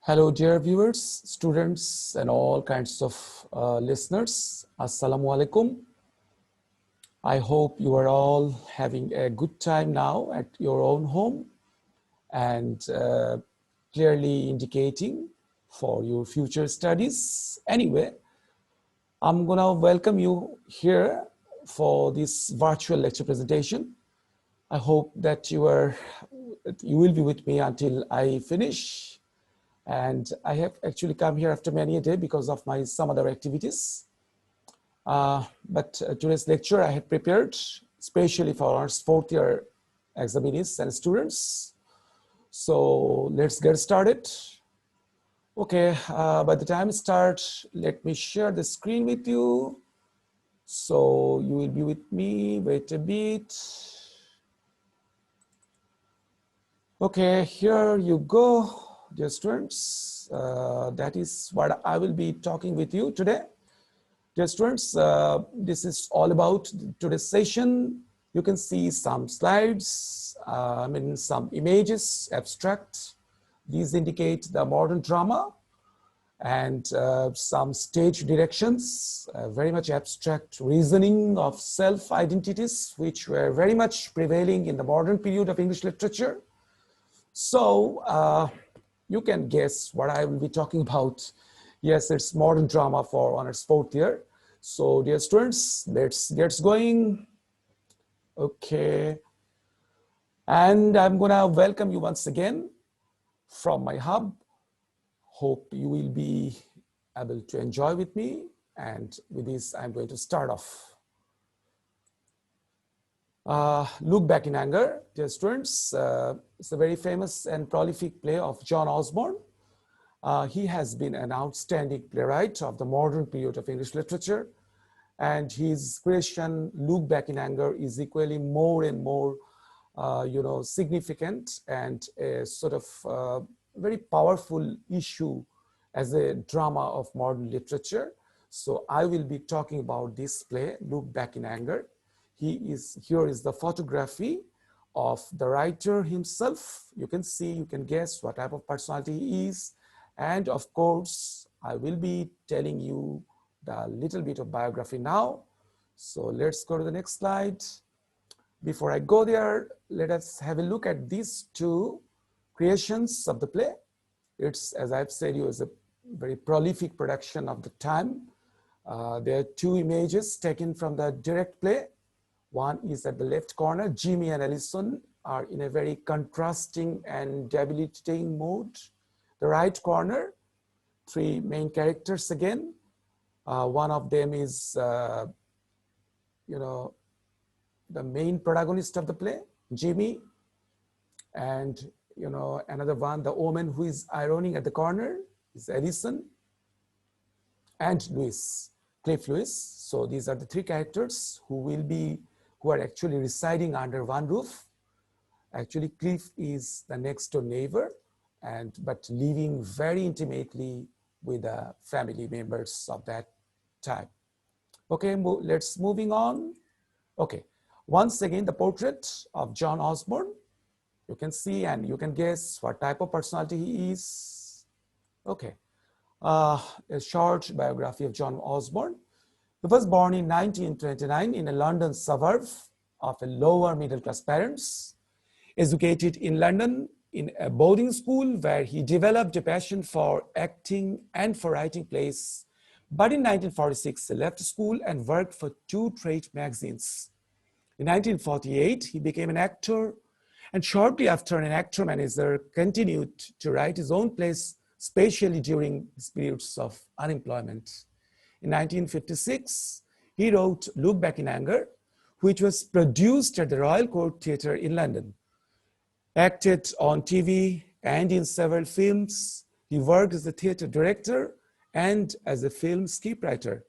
Hello, dear viewers, students, and all kinds of listeners. Assalamu alaikum. I hope you are all having a good time now at your own home and clearly indicating for your future studies. Anyway, I'm going to welcome you here for this virtual lecture presentation. I hope that you will be with me until I finish. And I have actually come here after many a day because of some other activities. But today's lecture I had prepared especially for our fourth year examinees and students. So let's get started. Okay, by the time it starts, let me share the screen with you. So you will be with me, wait a bit. Okay, here you go, dear students. That is what I will be talking with you today. Dear students, this is all about today's session. You can see some slides, some images, abstract. These indicate the modern drama and some stage directions, very much abstract reasoning of self-identities, which were very much prevailing in the modern period of English literature. So you can guess what I will be talking about. Yes, it's modern drama for honors fourth year. So dear students, let's get going. Okay. And I'm gonna welcome you once again from my hub. Hope you will be able to enjoy with me. And with this, I'm going to start off. Look Back in Anger, dear students. It's a very famous and prolific play of John Osborne. He has been an outstanding playwright of the modern period of English literature, and his creation, Look Back in Anger, is equally more and more, significant and a sort of very powerful issue as a drama of modern literature. So I will be talking about this play, Look Back in Anger. Here is the photography of the writer himself. You can see, you can guess what type of personality he is. And of course, I will be telling you the little bit of biography now. So let's go to the next slide. Before I go there, let us have a look at these two creations of the play. It's, as I've said, is a very prolific production of the time. There are two images taken from the direct play. One is at the left corner. Jimmy and Allison are in a very contrasting and debilitating mood. The right corner, three main characters again. One of them is, the main protagonist of the play, Jimmy. And, another one, the woman who is ironing at the corner is Allison. And Lewis, Cliff Lewis. So these are the three characters who are actually residing under one roof. Actually, Cliff is the next door neighbor, but living very intimately with the family members of that time. Okay, let's moving on. Okay, once again, the portrait of John Osborne. You can see and you can guess what type of personality he is. Okay, a short biography of John Osborne. He was born in 1929 in a London suburb of a lower middle class parents, educated in London in a boarding school where he developed a passion for acting and for writing plays. But in 1946, he left school and worked for two trade magazines. In 1948, he became an actor, and shortly after, an actor manager continued to write his own plays, especially during his periods of unemployment. In 1956, he wrote Look Back in Anger, which was produced at the Royal Court Theatre in London. Acted on TV and in several films. He worked as a theatre director and as a film scriptwriter.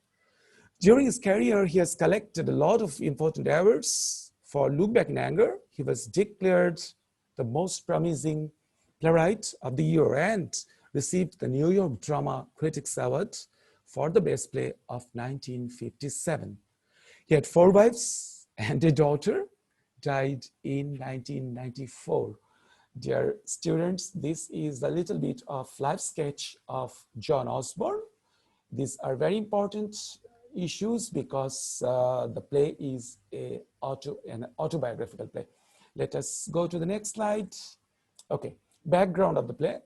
During his career, he has collected a lot of important awards. For Look Back in Anger, he was declared the most promising playwright of the year and received the New York Drama Critics Award for the best play of 1957. He had 4 wives and a daughter, died in 1994. Dear students, this is a little bit of life sketch of John Osborne. These are very important issues because the play is an autobiographical play. Let us go to the next slide. Okay, background of the play.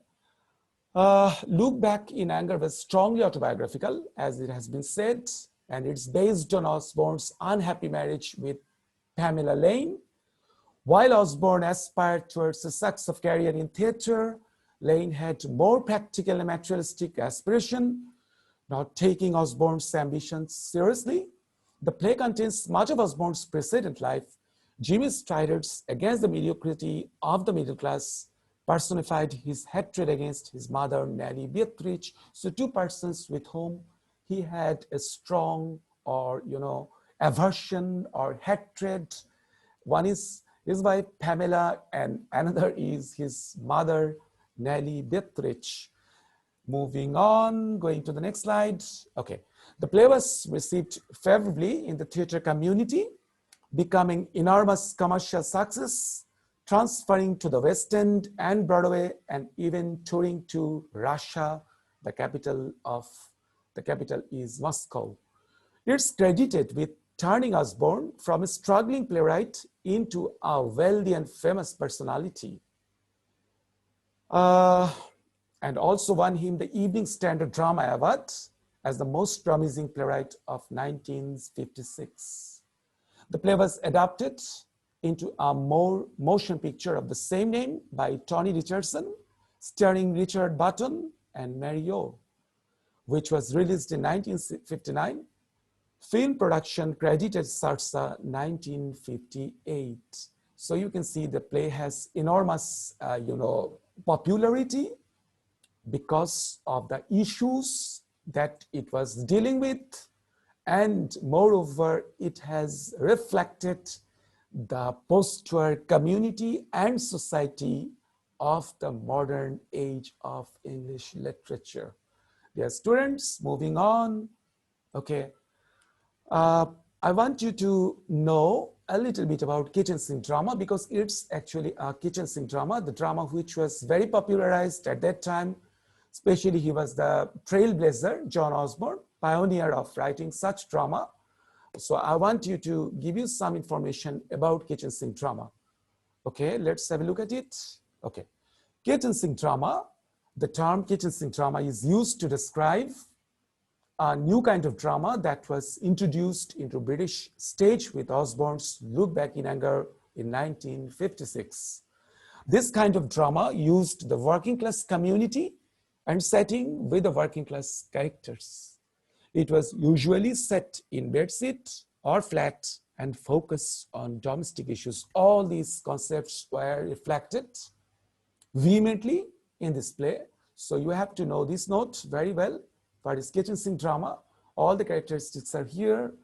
Look Back in Anger was strongly autobiographical, as it has been said, and it's based on Osborne's unhappy marriage with Pamela Lane. While Osborne aspired towards a successful career in theatre, Lane had more practical and materialistic aspiration, not taking Osborne's ambitions seriously. The play contains much of Osborne's precedent life. Jimmy's strides against the mediocrity of the middle class personified his hatred against his mother, Nellie Beatrice. So two persons with whom he had a strong or, aversion or hatred. One is his wife, Pamela, and another is his mother, Nellie Beatrice. Moving on, going to the next slide. Okay, the play was received favorably in the theater community, becoming enormous commercial success, transferring to the West End and Broadway, and even touring to Russia. The capital is Moscow. It's credited with turning Osborne from a struggling playwright into a wealthy and famous personality. And also won him the Evening Standard Drama Award as the most promising playwright of 1956. The play was adapted into a more motion picture of the same name by Tony Richardson, starring Richard Burton and Mary O, which was released in 1959. Film production credited Sarsa 1958. So you can see the play has enormous, popularity because of the issues that it was dealing with, and moreover, it has reflected the post-war community and society of the modern age of English literature. Dear students, moving on. Okay, I want you to know a little bit about Kittens Drama because it's actually a Kittens Drama, the drama which was very popularized at that time. Especially he was the trailblazer, John Osborne, pioneer of writing such drama. So I want you to give you some information about Kittens Drama. Okay, let's have a look at it. Okay, Kittens Drama, the term Kittens Drama is used to describe a new kind of drama that was introduced into British stage with Osborne's Look Back in Anger in 1956. This kind of drama used the working class community and setting with the working class characters. It was usually set in bedsit or flat and focused on domestic issues. All these concepts were reflected vehemently in this play. So you have to know this note very well. For this Kittens Drama, all the characteristics are here.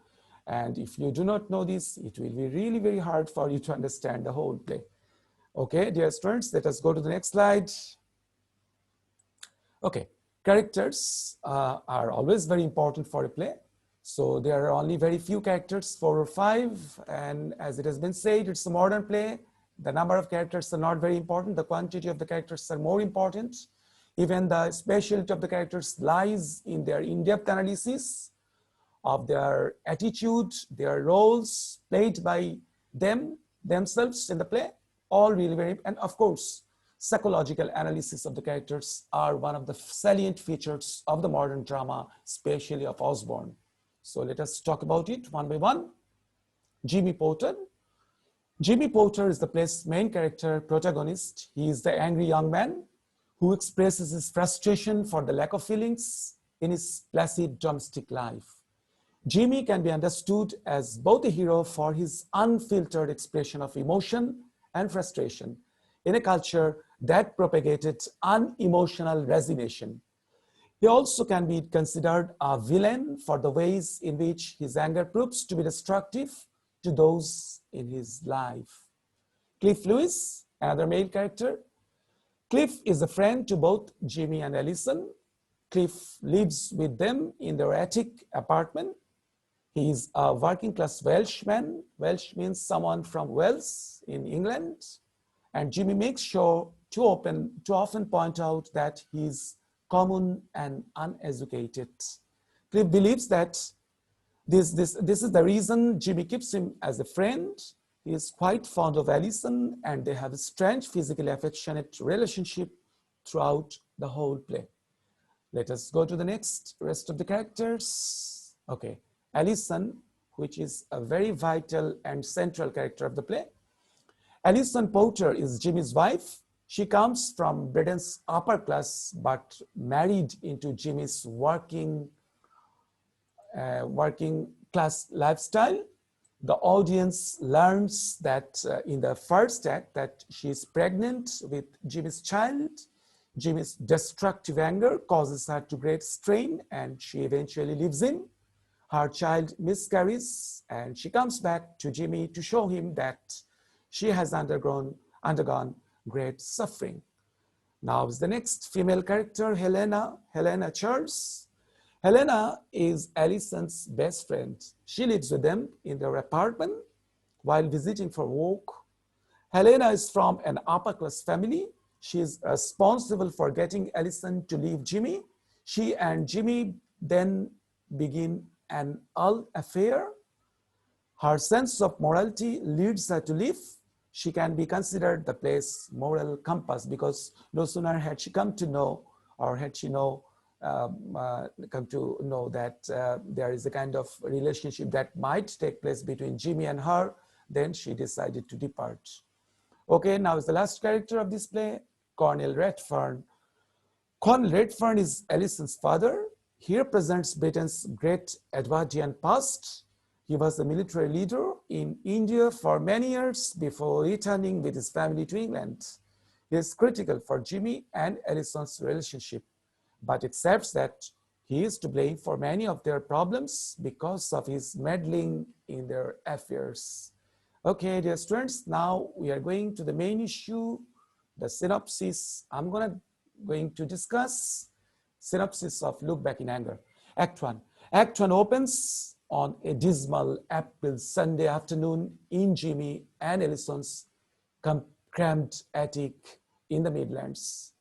And if you do not know this, it will be really very hard for you to understand the whole play. Okay, dear students, let us go to the next slide. Okay, characters are always very important for a play. So there are only very few characters, 4 or 5. And as it has been said, it's a modern play. The number of characters are not very important. The quantity of the characters are more important. Even the specialty of the characters lies in their in-depth analysis of their attitude, their roles played by themselves in the play, all really very, and of course, psychological analysis of the characters are one of the salient features of the modern drama, especially of Osborne. So let us talk about it one by one. Jimmy Porter. Jimmy Porter is the play's main character protagonist. He is the angry young man who expresses his frustration for the lack of feelings in his placid domestic life. Jimmy can be understood as both a hero for his unfiltered expression of emotion and frustration in a culture that propagated unemotional resignation. He also can be considered a villain for the ways in which his anger proves to be destructive to those in his life. Cliff Lewis, another male character. Cliff is a friend to both Jimmy and Allison. Cliff lives with them in their attic apartment. He is a working class Welshman. Welsh means someone from Wales in England. And Jimmy makes sure to often point out that he's common and uneducated. Cliff believes that this is the reason Jimmy keeps him as a friend. He is quite fond of Allison, and they have a strange, physically affectionate relationship throughout the whole play. Let us go to the rest of the characters. Okay, Allison, which is a very vital and central character of the play. Allison Porter is Jimmy's wife. She comes from Britain's upper class, but married into Jimmy's working class lifestyle. The audience learns that in the first act that she is pregnant with Jimmy's child. Jimmy's destructive anger causes her to great strain, and she eventually leaves him. Her child miscarries, and she comes back to Jimmy to show him that she has undergone great suffering. Now is the next female character, Helena Charles. Helena is Allison's best friend. She lives with them in their apartment while visiting for work. Helena is from an upper-class family. She is responsible for getting Allison to leave Jimmy. She and Jimmy then begin an affair. Her sense of morality leads her to leave. She can be considered the play's moral compass, because no sooner had she come to know, or had she come to know that there is a kind of relationship that might take place between Jimmy and her, then she decided to depart. Okay, now is the last character of this play, Cornel Redfern. Cornel Redfern is Allison's father. He represents Britain's great Edwardian past. He was a military leader in India for many years before returning with his family to England. He is critical for Jimmy and Allison's relationship, but accepts that he is to blame for many of their problems because of his meddling in their affairs. Okay, dear students, now we are going to the main issue, the synopsis. I'm going to discuss synopsis of Look Back in Anger. Act 1. Act 1 opens on a dismal April Sunday afternoon in Jimmy and Allison's cramped attic in the Midlands.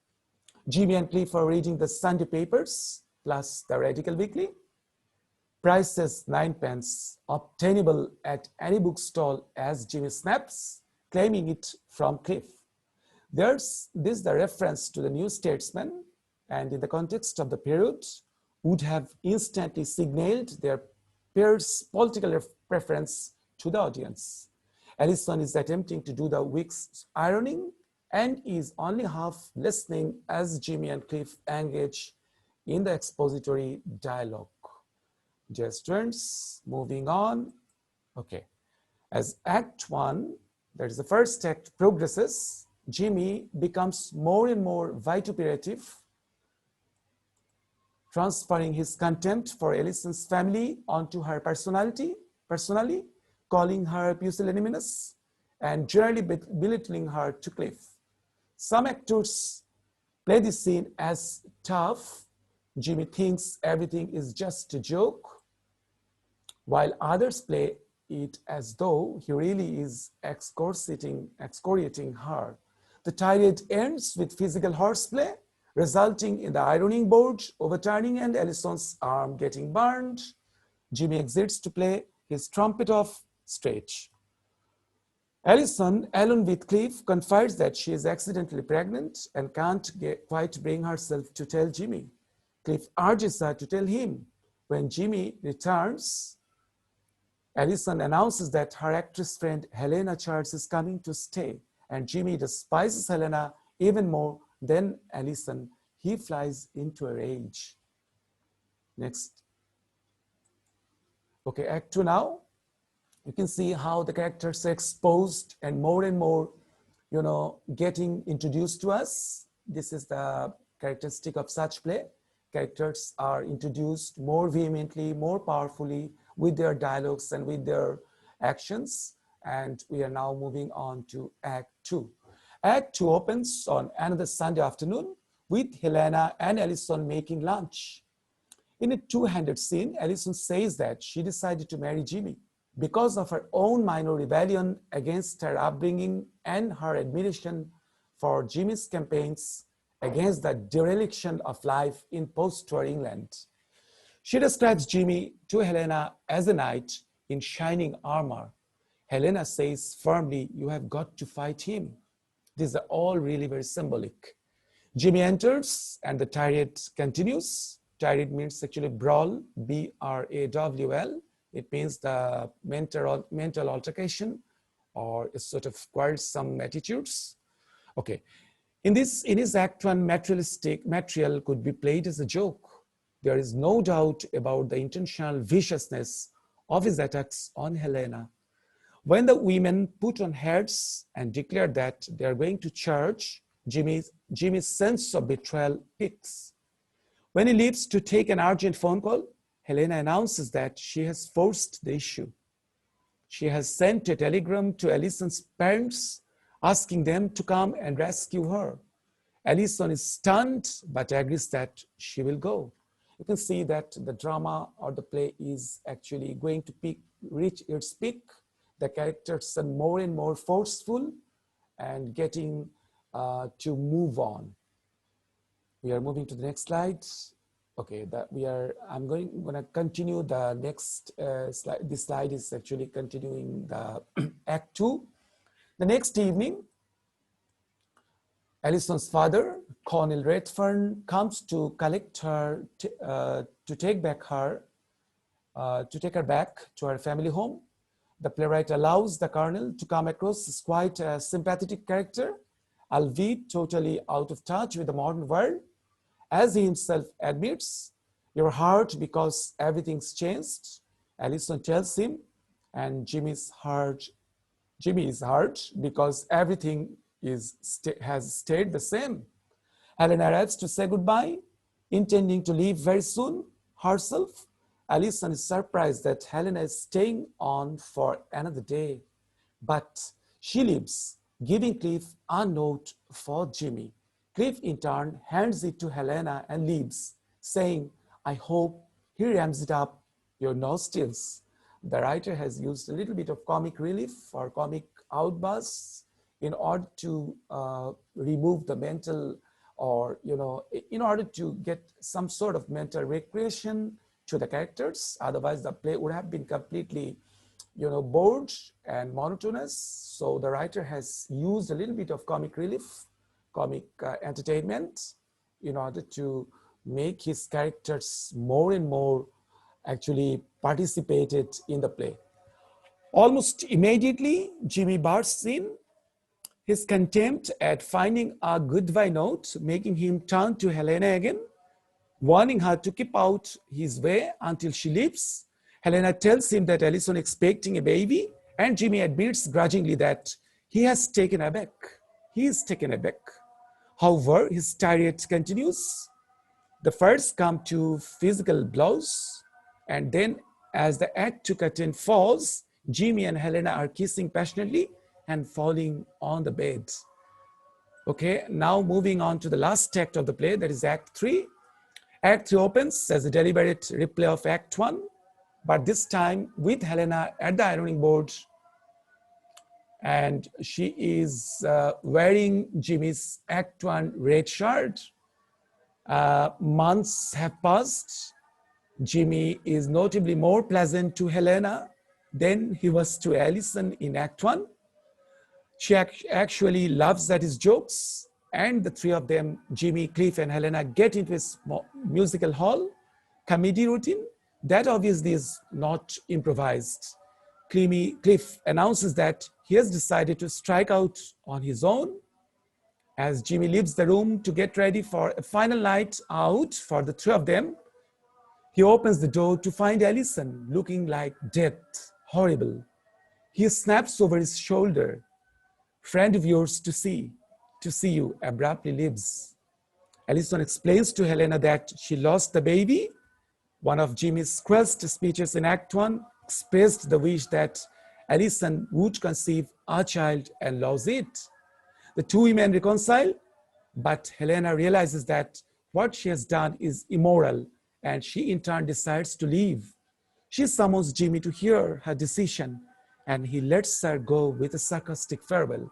Jimmy and Cliff are reading the Sunday papers plus the Radical Weekly. Prices 9p, obtainable at any bookstall, as Jimmy snaps, claiming it from Cliff. This is the reference to the New Statesman, and in the context of the period, would have instantly signaled their peers' political preference to the audience. Allison is attempting to do the week's ironing and is only half listening as Jimmy and Cliff engage in the expository dialogue. Dear students, moving on. Okay, as Act 1, that is the first act, progresses, Jimmy becomes more and more vituperative, transferring his contempt for Allison's family onto her personally, calling her pusillanimous, and generally belittling her to Cliff. Some actors play this scene as tough. Jimmy thinks everything is just a joke, while others play it as though he really is excoriating her. The tirade ends with physical horseplay, resulting in the ironing board overturning and Allison's arm getting burned. Jimmy exits to play his trumpet off stage. Allison, alone with Cliff, confides that she is accidentally pregnant and can't quite bring herself to tell Jimmy. Cliff urges her to tell him. When Jimmy returns, Allison announces that her actress friend Helena Charles is coming to stay, and Jimmy despises Helena even more than Allison. He flies into a rage. Next. Okay, Act 2 now. You can see how the characters are exposed and more, getting introduced to us. This is the characteristic of such play. Characters are introduced more vehemently, more powerfully with their dialogues and with their actions. And we are now moving on to Act 2. Act 2 opens on another Sunday afternoon with Helena and Allison making lunch. In a two-handed scene, Allison says that she decided to marry Jimmy. because of her own minor rebellion against her upbringing and her admiration for Jimmy's campaigns against the dereliction of life in post-war England. She describes Jimmy to Helena as a knight in shining armor. Helena says firmly, "You have got to fight him." These are all really very symbolic. Jimmy enters and the tirade continues. Tirade means actually brawl, B-R-A-W-L. It means the mental altercation or a sort of quarrelsome attitudes. Okay. In his Act 1, material could be played as a joke. There is no doubt about the intentional viciousness of his attacks on Helena. When the women put on hats and declare that they are going to church, Jimmy's sense of betrayal peaks. When he leaves to take an urgent phone call, Helena announces that she has forced the issue. She has sent a telegram to Alison's parents asking them to come and rescue her. Alison is stunned but agrees that she will go. You can see that the drama or the play is actually going to reach its peak. The characters are more and more forceful and getting to move on. We are moving to the next slide. Okay, I'm going to continue the next slide. This slide is actually continuing the Act 2. The next evening, Alison's father, Colonel Redfern, comes to collect her to take her back to her family home. The playwright allows the colonel to come across as quite a sympathetic character, albeit totally out of touch with the modern world. As he himself admits, "You're hurt because everything's changed," Alison tells him, and Jimmy is hurt because everything has stayed the same. Helena arrives to say goodbye, intending to leave very soon herself. Alison is surprised that Helena is staying on for another day, but she leaves, giving Cliff a note for Jimmy. Cliff, in turn, hands it to Helena and leaves, saying, "I hope he rams it up your nostrils." The writer has used a little bit of comic relief or comic outbursts in order to remove the mental, or, in order to get some sort of mental recreation to the characters. Otherwise, the play would have been completely, bored and monotonous. So the writer has used a little bit of comic relief, comic entertainment, in order to make his characters more and more actually participated in the play. Almost immediately, Jimmy bursts in, his contempt at finding a goodbye note, making him turn to Helena again, warning her to keep out his way until she leaves. Helena tells him that Alison is expecting a baby, and Jimmy admits grudgingly that he is taken aback. However, his tirade continues. The first come to physical blows, and then as the Act 2 curtain falls, Jimmy and Helena are kissing passionately and falling on the bed. Okay, now moving on to the last act of the play, that is Act 3. Act 3 opens as a deliberate replay of Act 1, but this time with Helena at the ironing board, and she is wearing Jimmy's Act 1 red shirt. Months have passed. Jimmy is notably more pleasant to Helena than he was to Alison in Act 1. She actually laughs at his jokes, and the three of them, Jimmy, Cliff, and Helena, get into a musical hall comedy routine that obviously is not improvised. Cliff announces that he has decided to strike out on his own. As Jimmy leaves the room to get ready for a final night out for the three of them, he opens the door to find Alison looking like death, horrible. He snaps over his shoulder. "Friend of yours to see you," abruptly leaves. Alison explains to Helena that she lost the baby. One of Jimmy's quest speeches in Act 1 expressed the wish that Alison would conceive a child and lose it. The two women reconcile, but Helena realizes that what she has done is immoral, and she in turn decides to leave. She summons Jimmy to hear her decision, and he lets her go with a sarcastic farewell.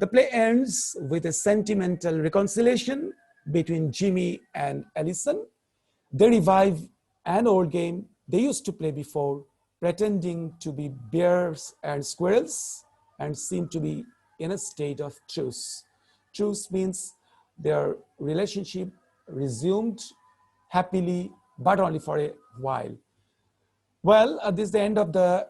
The play ends with a sentimental reconciliation between Jimmy and Allison. They revive an old game they used to play before, pretending to be bears and squirrels, and seem to be in a state of truce. Truce means their relationship resumed happily, but only for a while. Well, this is the end of the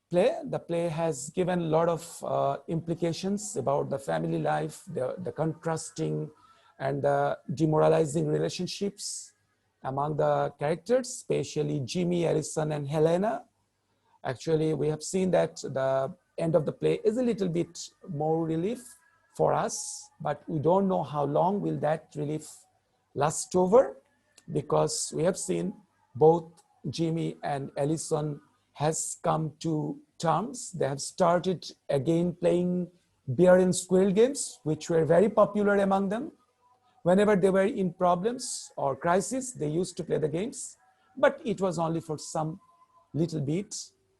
play. The play has given a lot of implications about the family life, the contrasting and the demoralizing relationships among the characters, especially Jimmy, Allison, and Helena. Actually, we have seen that the end of the play is a little bit more relief for us, but we don't know how long will that relief last over, because we have seen both Jimmy and Allison has come to terms. They have started again playing bear and squirrel games, which were very popular among them. Whenever they were in problems or crisis, they used to play the games, but it was only for some little bit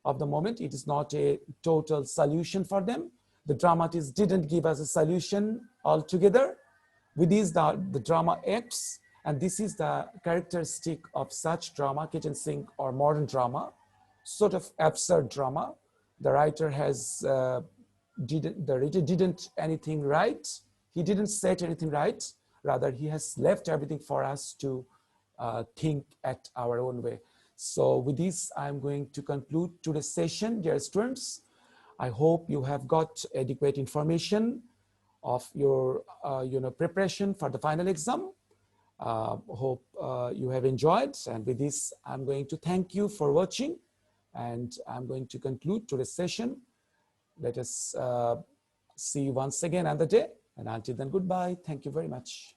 of the moment. It is not a total solution for them. The dramatist didn't give us a solution altogether. With these, the drama acts, and this is the characteristic of such drama, kitchen sink or modern drama, sort of absurd drama. The writer has the writer didn't anything right. He didn't set anything right. Rather, he has left everything for us to think at our own way. So with this, I'm going to conclude today's session, dear students. I hope you have got adequate information of your preparation for the final exam. Hope you have enjoyed. And with this, I'm going to thank you for watching. And I'm going to conclude today's session. Let us see you once again another day. And until then, goodbye. Thank you very much.